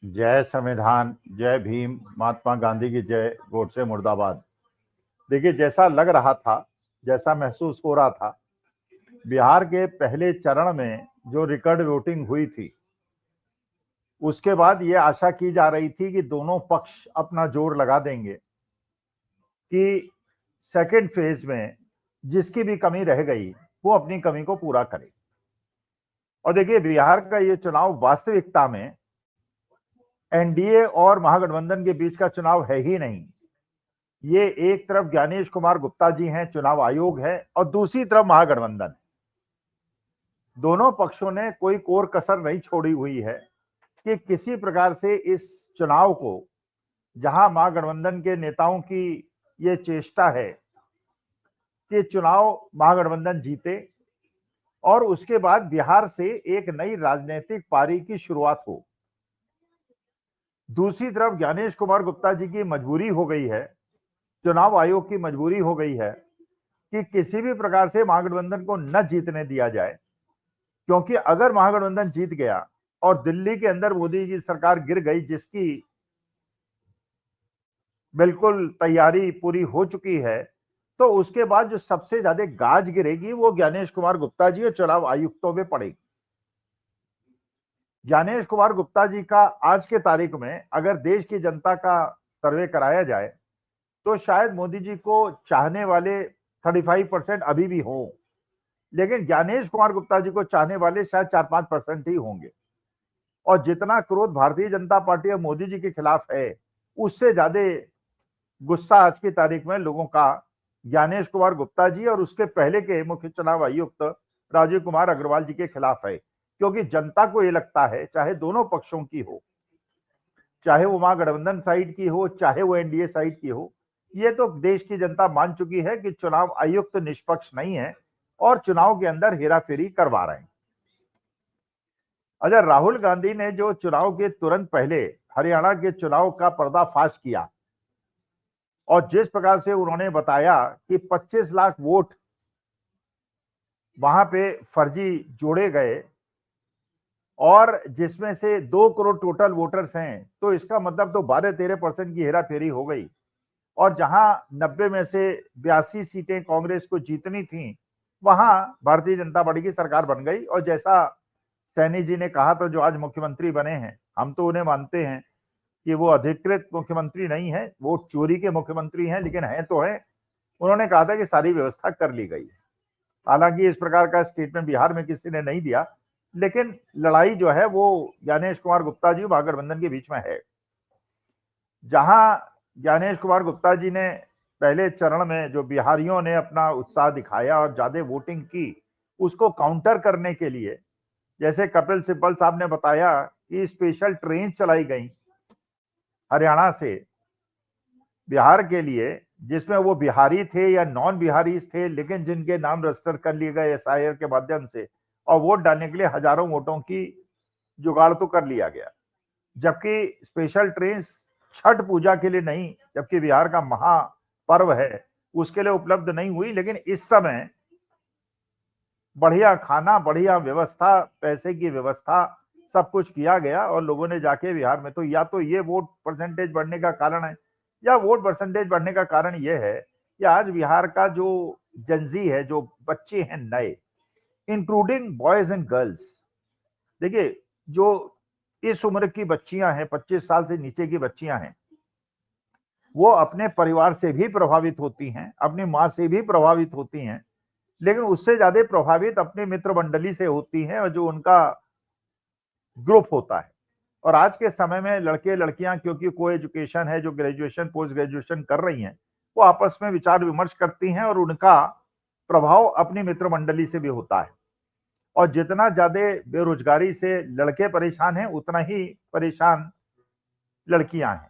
जय संविधान, जय भीम, महात्मा गांधी की जय, गोडसे मुर्दाबाद। देखिए, जैसा लग रहा था, जैसा महसूस हो रहा था, बिहार के पहले चरण में जो रिकॉर्ड वोटिंग हुई थी, उसके बाद ये आशा की जा रही थी कि दोनों पक्ष अपना जोर लगा देंगे कि सेकेंड फेज में जिसकी भी कमी रह गई वो अपनी कमी को पूरा करे। और देखिए, बिहार का ये चुनाव वास्तविकता में एनडीए और महागठबंधन के बीच का चुनाव है ही नहीं। ये एक तरफ ज्ञानेश कुमार गुप्ता जी हैं, चुनाव आयोग है, और दूसरी तरफ महागठबंधन। दोनों पक्षों ने कोई कोर कसर नहीं छोड़ी हुई है कि किसी प्रकार से इस चुनाव को, जहां महागठबंधन के नेताओं की ये चेष्टा है कि चुनाव महागठबंधन जीते और उसके बाद बिहार से एक नई राजनीतिक पारी की शुरुआत हो। दूसरी तरफ ज्ञानेश कुमार गुप्ता जी की मजबूरी हो गई है, चुनाव आयोग की मजबूरी हो गई है कि किसी भी प्रकार से महागठबंधन को न जीतने दिया जाए, क्योंकि अगर महागठबंधन जीत गया और दिल्ली के अंदर मोदी की सरकार गिर गई, जिसकी बिल्कुल तैयारी पूरी हो चुकी है, तो उसके बाद जो सबसे ज्यादा गाज गिरेगी वो ज्ञानेश कुमार गुप्ता जी और चुनाव आयुक्तों में पड़ेगी। ज्ञानेश कुमार गुप्ता जी का आज के तारीख में अगर देश की जनता का सर्वे कराया जाए तो शायद मोदी जी को चाहने वाले 35% अभी भी हों, लेकिन ज्ञानेश कुमार गुप्ता जी को चाहने वाले शायद 4-5% ही होंगे। और जितना क्रोध भारतीय जनता पार्टी और मोदी जी के खिलाफ है, उससे ज्यादा गुस्सा आज की तारीख में लोगों का ज्ञानेश कुमार गुप्ता जी और उसके पहले के मुख्य चुनाव आयुक्त राजीव कुमार अग्रवाल जी के खिलाफ है। क्योंकि जनता को यह लगता है, चाहे दोनों पक्षों की हो, चाहे वो महागठबंधन साइड की हो, चाहे वो एनडीए साइड की हो, ये तो देश की जनता मान चुकी है कि चुनाव आयुक्त निष्पक्ष नहीं है और चुनाव के अंदर हेराफेरी करवा रहे हैं। अगर राहुल गांधी ने जो चुनाव के तुरंत पहले हरियाणा के चुनाव का पर्दाफाश किया और जिस प्रकार से उन्होंने बताया कि 25 लाख वोट वहां पे फर्जी जोड़े गए और जिसमें से 2 करोड़ टोटल वोटर्स हैं, तो इसका मतलब तो 12-13% की हेराफेरी हो गई। और जहां 90 में से 82 सीटें कांग्रेस को जीतनी थी, वहां भारतीय जनता पार्टी की सरकार बन गई। और जैसा सैनी जी ने कहा, तो जो आज मुख्यमंत्री बने हैं, हम तो उन्हें मानते हैं कि वो अधिकृत मुख्यमंत्री नहीं है, वो चोरी के मुख्यमंत्री हैं, लेकिन है तो है। उन्होंने कहा था कि सारी व्यवस्था कर ली गई है। हालांकि इस प्रकार का स्टेटमेंट बिहार में किसी ने नहीं दिया, लेकिन लड़ाई जो है वो ज्ञानेश कुमार गुप्ता जी महागठबंधन के बीच में है। जहां ज्ञानेश कुमार गुप्ता जी ने पहले चरण में जो बिहारियों ने अपना उत्साह दिखाया और ज्यादा वोटिंग की, उसको काउंटर करने के लिए, जैसे कपिल सिब्बल साहब ने बताया कि स्पेशल ट्रेन चलाई गई हरियाणा से बिहार के लिए, जिसमें वो बिहारी थे या नॉन बिहारी थे, लेकिन जिनके नाम रजिस्टर कर लिए गए एसआईआर के माध्यम से, और वोट डालने के लिए हजारों वोटों की जुगाड़ तो कर लिया गया। जबकि स्पेशल ट्रेन छठ पूजा के लिए नहीं, जबकि बिहार का महापर्व है, उसके लिए उपलब्ध नहीं हुई। लेकिन इस समय बढ़िया खाना, बढ़िया व्यवस्था, पैसे की व्यवस्था, सब कुछ किया गया और लोगों ने जाके बिहार में, तो या तो ये वोट परसेंटेज बढ़ने का कारण है, या वोट परसेंटेज बढ़ने का कारण ये है कि आज बिहार का जो जनजी है, जो बच्चे हैं नए, इंक्लूडिंग बॉयज एंड गर्ल्स, देखिए, जो इस उम्र की बच्चियां हैं, 25 साल से नीचे की बच्चियां हैं, वो अपने परिवार से भी प्रभावित होती हैं, अपनी माँ से भी प्रभावित होती हैं, लेकिन उससे ज्यादा प्रभावित अपनी मित्र मंडली से होती हैं और जो उनका ग्रुप होता है। और आज के समय में लड़के लड़कियां, क्योंकि को एजुकेशन है, जो ग्रेजुएशन पोस्ट ग्रेजुएशन कर रही हैं, वो आपस में विचार विमर्श करती हैं और उनका प्रभाव अपनी मित्र मंडली से भी होता है। और जितना ज्यादा बेरोजगारी से लड़के परेशान हैं, उतना ही परेशान लड़कियां हैं,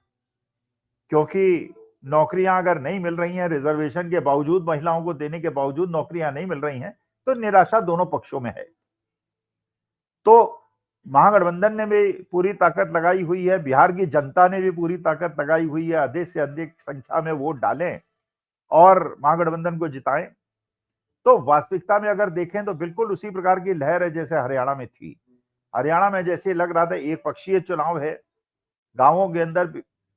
क्योंकि नौकरियां अगर नहीं मिल रही हैं, रिजर्वेशन के बावजूद, महिलाओं को देने के बावजूद नौकरियां नहीं मिल रही हैं, तो निराशा दोनों पक्षों में है। तो महागठबंधन ने भी पूरी ताकत लगाई हुई है, बिहार की जनता ने भी पूरी ताकत लगाई हुई है, अधिक से अधिक संख्या में वोट डालें और महागठबंधन को जिताएं। तो वास्तविकता में अगर देखें तो बिल्कुल उसी प्रकार की लहर है जैसे हरियाणा में थी। हरियाणा में जैसे लग रहा था एक पक्षीय चुनाव है, गांवों के अंदर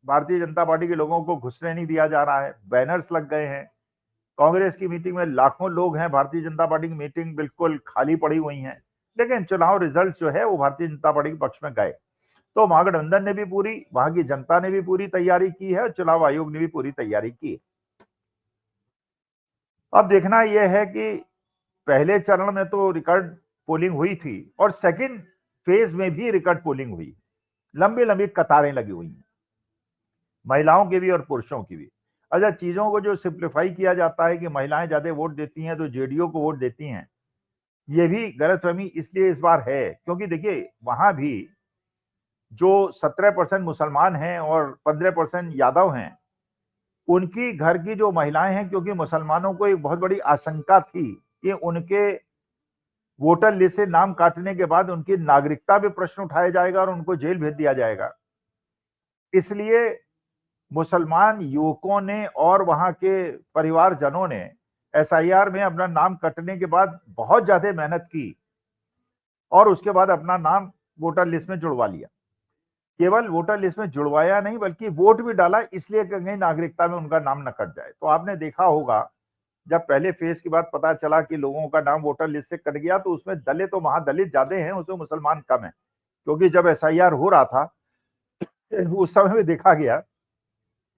भारतीय जनता पार्टी के लोगों को घुसने नहीं दिया जा रहा है, बैनर्स लग गए हैं। कांग्रेस की मीटिंग में लाखों लोग हैं, भारतीय जनता पार्टी की मीटिंग बिल्कुल खाली पड़ी हुई है। लेकिन चुनाव रिजल्ट जो है वो भारतीय जनता पार्टी के पक्ष में गए। तो महागठबंधन ने भी पूरी, वहां की जनता ने भी पूरी तैयारी की है और चुनाव आयोग ने भी पूरी तैयारी की। अब देखना यह है कि पहले चरण में तो रिकॉर्ड पोलिंग हुई थी और सेकंड फेज में भी रिकॉर्ड पोलिंग हुई। लंबी लंबी कतारें लगी हुई हैं, महिलाओं की भी और पुरुषों की भी। अच्छा, चीजों को जो सिंप्लीफाई किया जाता है कि महिलाएं ज्यादा वोट देती हैं तो जेडीयू को वोट देती हैं, ये भी गलतफहमी इसलिए इस बार है क्योंकि देखिए वहां भी जो 17% मुसलमान हैं और 15% यादव हैं, उनकी घर की जो महिलाएं हैं, क्योंकि मुसलमानों को एक बहुत बड़ी आशंका थी कि उनके वोटर लिस्ट से नाम काटने के बाद उनकी नागरिकता पे प्रश्न उठाया जाएगा और उनको जेल भेज दिया जाएगा। इसलिए मुसलमान युवकों ने और वहां के परिवारजनों ने एसआईआर में अपना नाम कटने के बाद बहुत ज्यादा मेहनत की और उसके बाद अपना नाम वोटर लिस्ट में जुड़वा लिया। केवल वोटर लिस्ट में जुड़वाया नहीं बल्कि वोट भी डाला, इसलिए कि कहीं नागरिकता में उनका नाम न कट जाए। तो आपने देखा होगा जब पहले फेज के बाद पता चला कि लोगों का नाम वोटर लिस्ट से कट गया तो उसमें दलित तो महादलित ज्यादा हैं, उसमें मुसलमान कम है। क्योंकि जब एसआईआर हो रहा था उस समय में देखा गया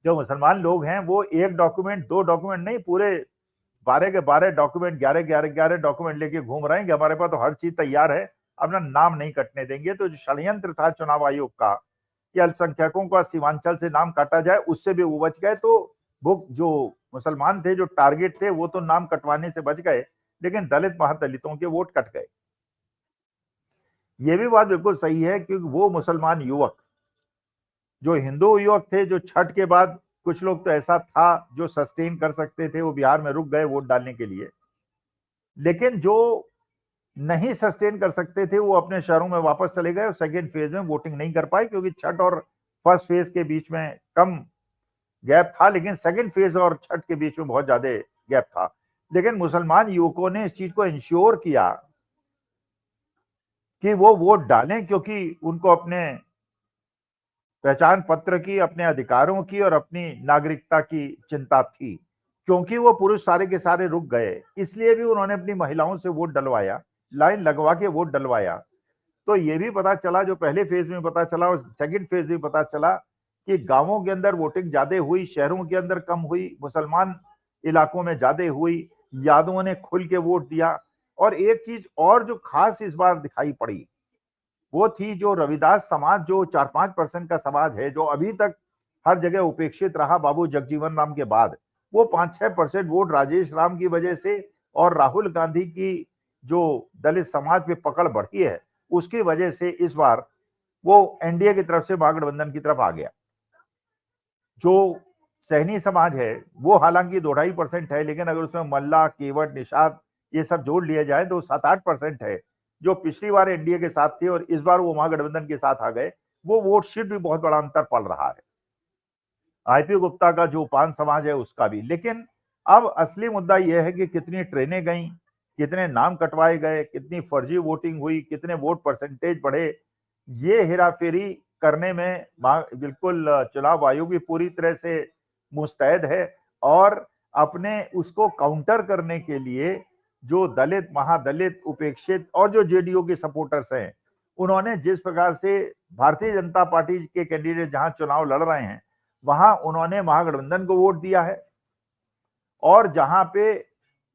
जो मुसलमान लोग हैं वो एक डॉक्यूमेंट, दो डॉक्यूमेंट नहीं, पूरे 12 के 12 डॉक्यूमेंट, 11 डॉक्यूमेंट लेके घूम रहे हैं कि हमारे पास तो हर चीज तैयार है, अपना नाम नहीं कटने देंगे। तो जो षड्यंत्र था चुनाव आयोग का कि अल्पसंख्यकों का सीमांचल से नाम काटा जाए, उससे भी वो बच गए। तो वो जो मुसलमान थे, जो टारगेट थे, वो तो नाम कटवाने से बच गए, लेकिन दलित महादलितों के वोट कट गए। ये भी बात बिल्कुल सही है क्योंकि वो मुसलमान युवक जो हिंदू युवक थे, जो छठ के बाद कुछ लोग तो ऐसा था जो सस्टेन कर सकते थे, वो बिहार में रुक गए वोट डालने के लिए। लेकिन जो नहीं सस्टेन कर सकते थे वो अपने शहरों में वापस चले गए और सेकेंड फेज में वोटिंग नहीं कर पाए क्योंकि छठ और फर्स्ट फेज के बीच में कम गैप था, लेकिन सेकेंड फेज और छठ के बीच में बहुत ज्यादा गैप था। लेकिन मुसलमान युवकों ने इस चीज को इंश्योर किया कि वो वोट डालें क्योंकि उनको अपने पहचान पत्र की, अपने अधिकारों की और अपनी नागरिकता की चिंता थी। क्योंकि वो पुरुष सारे के सारे रुक गए, इसलिए भी उन्होंने अपनी महिलाओं से वोट डलवाया, लाइन लगवा के वोट डलवाया। तो ये भी पता चला, जो पहले फेज में पता चला और सेकंड फेज में पता चला कि गांवों के अंदर वोटिंग ज्यादा हुई, शहरों के अंदर कम हुई, मुसलमान इलाकों में ज्यादा हुई, यादवों ने खुल के वोट दिया। और एक चीज और जो खास इस बार दिखाई पड़ी वो थी जो रविदास समाज, जो 4-5% का समाज है, जो अभी तक हर जगह उपेक्षित रहा बाबू जगजीवन राम के बाद, वो 5-6% वोट राजेश राम की वजह से और राहुल गांधी की जो दलित समाज पे पकड़ बढ़ी है उसकी वजह से इस बार वो एनडीए की तरफ से महागठबंधन की तरफ आ गया। जो सहनी समाज है वो हालांकि 2-2.5% है, लेकिन अगर उसमें मल्ला, केवट, निषाद ये सब जोड़ लिया जाए तो 7-8% है, जो पिछली बार एनडीए के साथ थे और इस बार वो महागठबंधन के साथ आ गए। वो वोट शीट भी बहुत बड़ा अंतर पड़ रहा है, आईपी गुप्ता का जो पान समाज है उसका भी। लेकिन अब असली मुद्दा यह है कि कितनी ट्रेनें गई, कितने नाम कटवाए गए, कितनी फर्जी वोटिंग हुई, कितने वोट परसेंटेज बढ़े, ये हेराफेरी करने में बिल्कुल चुनाव आयोग भी पूरी तरह से मुस्तैद है। और अपने उसको काउंटर करने के लिए जो दलित, महादलित, उपेक्षित और जो जेडीयू के सपोर्टर्स हैं, उन्होंने जिस प्रकार से भारतीय जनता पार्टी के कैंडिडेट जहां चुनाव लड़ रहे हैं वहां उन्होंने महागठबंधन को वोट दिया है, और जहां पे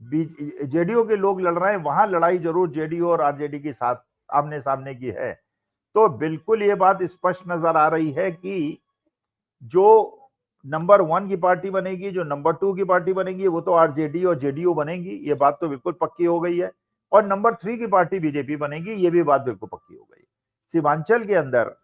जेडीयू के लोग लड़ रहे हैं वहां लड़ाई जरूर जेडीयू और आरजेडी के साथ आमने सामने की है। तो बिल्कुल ये बात स्पष्ट नजर आ रही है कि जो नंबर 1 की पार्टी बनेगी, जो नंबर 2 की पार्टी बनेगी, वो तो आरजेडी और जेडीयू बनेगी, ये बात तो बिल्कुल पक्की हो गई है। और नंबर 3 की पार्टी बीजेपी बनेगी, ये भी बात बिल्कुल पक्की हो गई। सीमांचल के अंदर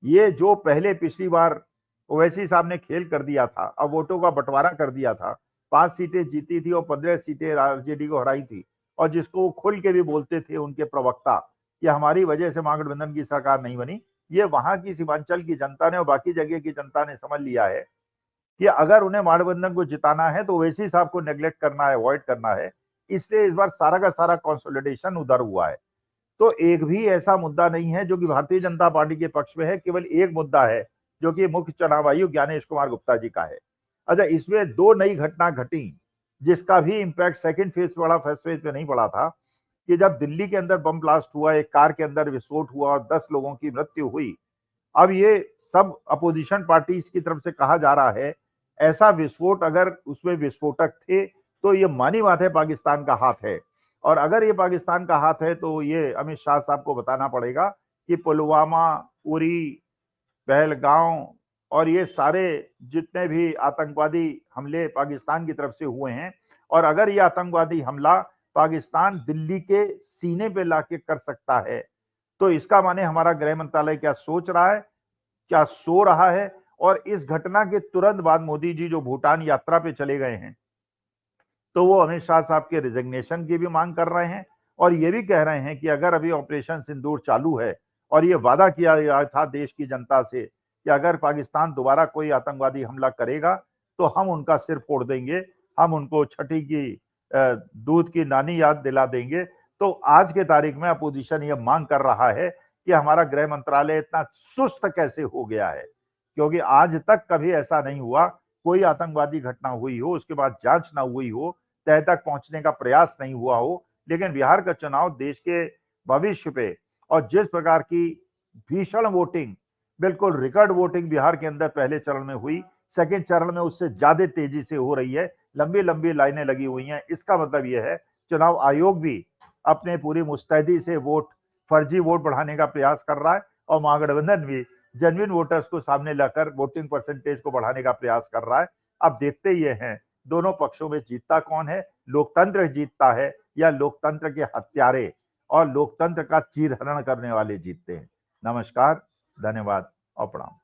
ये जो पहले पिछली बार ओवैसी साहब ने खेल कर दिया था, अब वोटों का बंटवारा कर दिया था, 5 सीटें जीती थी और 15 सीटें आरजेडी को हराई थी, और जिसको वो खुल के भी बोलते थे उनके प्रवक्ता कि हमारी वजह से महागठबंधन की सरकार नहीं बनी, ये वहां की सीमांचल की जनता ने और बाकी जगह की जनता ने समझ लिया है कि अगर उन्हें महागठबंधन को जिताना है तो ओवैसी साहब को नेग्लेक्ट करना है, अवॉइड करना है। इसलिए इस बार सारा का सारा कंसोलिडेशन उधर हुआ है। तो एक भी ऐसा मुद्दा नहीं है जो कि भारतीय जनता पार्टी के पक्ष में है, केवल एक मुद्दा है जो कि मुख्य चुनाव आयुक्त ज्ञानेश कुमार गुप्ता जी का है। अच्छा, इसमें दो नई घटना घटी जिसका भी इम्पैक्ट सेकंड फेज पे पड़ा, फर्स्ट फेज पे नहीं पड़ा था, कि जब दिल्ली के अंदर बम ब्लास्ट हुआ, एक कार के अंदर विस्फोट हुआ और 10 लोगों की मृत्यु हुई। अब ये सब अपोजिशन पार्टीज की तरफ से कहा जा रहा है, ऐसा विस्फोट अगर उसमें विस्फोटक थे तो ये मानी बात है पाकिस्तान का हाथ है, और अगर ये पाकिस्तान का हाथ है तो ये अमित शाह साहब को बताना पड़ेगा कि पुलवामा, उरी, पहलगांव और ये सारे जितने भी आतंकवादी हमले पाकिस्तान की तरफ से हुए हैं, और अगर ये आतंकवादी हमला पाकिस्तान दिल्ली के सीने पे लाके कर सकता है, तो इसका माने हमारा गृह मंत्रालय क्या सोच रहा है, क्या सो रहा है। और इस घटना के तुरंत बाद मोदी जी जो भूटान यात्रा पे चले गए हैं, तो वो अमित शाह साहब के रिजिग्नेशन की भी मांग कर रहे हैं, और ये भी कह रहे हैं कि अगर अभी ऑपरेशन सिंदूर चालू है और ये वादा किया गया था देश की जनता से कि अगर पाकिस्तान दोबारा कोई आतंकवादी हमला करेगा तो हम उनका सिर फोड़ देंगे, हम उनको छठी की दूध की नानी याद दिला देंगे। तो आज के तारीख में अपोजिशन ये मांग कर रहा है कि हमारा गृह मंत्रालय इतना सुस्त कैसे हो गया है, क्योंकि आज तक कभी ऐसा नहीं हुआ कोई आतंकवादी घटना हुई हो उसके बाद जांच ना हुई हो, तह तक पहुंचने का प्रयास नहीं हुआ हो। लेकिन बिहार का चुनाव देश के भविष्य पे, और जिस प्रकार की भीषण वोटिंग, बिल्कुल रिकॉर्ड वोटिंग बिहार के अंदर पहले चरण में हुई, सेकंड चरण में उससे ज्यादा तेजी से हो रही है, लंबी लंबी लाइनें लगी हुई हैं। इसका मतलब यह है चुनाव आयोग भी अपने पूरी मुस्तैदी से फर्जी वोट बढ़ाने का प्रयास कर रहा है, और महागठबंधन भी जेन्युइन वोटर्स को सामने लाकर वोटिंग परसेंटेज को बढ़ाने का प्रयास कर रहा है। अब देखते ये हैं दोनों पक्षों में जीतता कौन है, लोकतंत्र जीतता है या लोकतंत्र के हत्यारे और लोकतंत्र का चीरहरण करने वाले जीतते हैं। नमस्कार, धन्यवाद और प्रणाम।